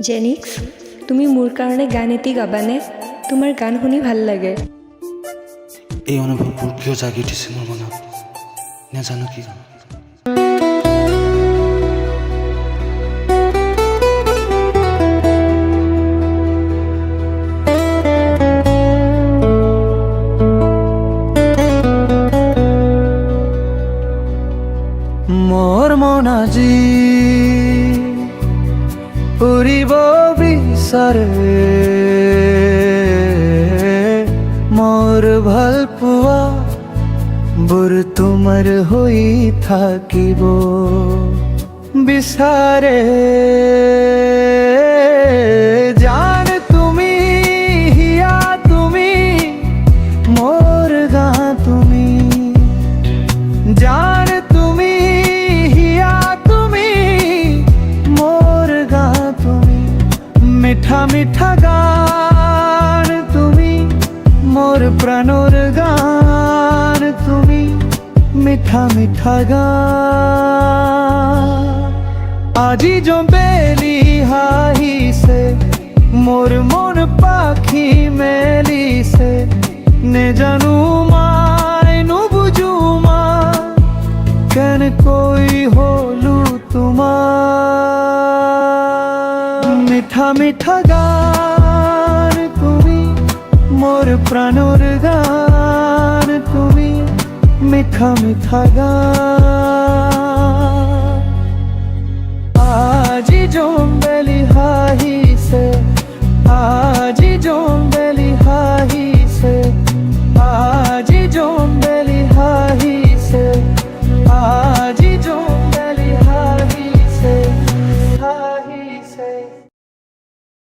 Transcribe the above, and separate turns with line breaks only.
Xenix, তুমি মোৰ কাৰণে গান এটি গাবানে? তোমাৰ গান শুনি ভাল লাগে।
এই অনুভৱবোৰ কিয় জাগি উঠিছে মোৰ মনত নাজানো কি। মোৰ মন আজি উৰিব বিচাৰে, মোৰ ভাল পোৱা বোৰ তোমাৰ হৈ থাকিব বিচাৰে। জান তুমি হিয়া তুমি মোৰ গা তুমি, জান তুমি হিয়া তুমি মোৰ গা তুমি, মিঠা মিঠা গান তুমি মোর প্রাণর গান তুমি, মিঠা মিঠা গান। আজি জবেলি হাহিছে মোর মন পাখি মেলিছে, নে জানো মাই নুবুঝু মা কেন কই হলু তোমার। মিঠা মিঠা গান তুমি মোর প্রাণর গান তুমি, মিঠা মিঠা গান।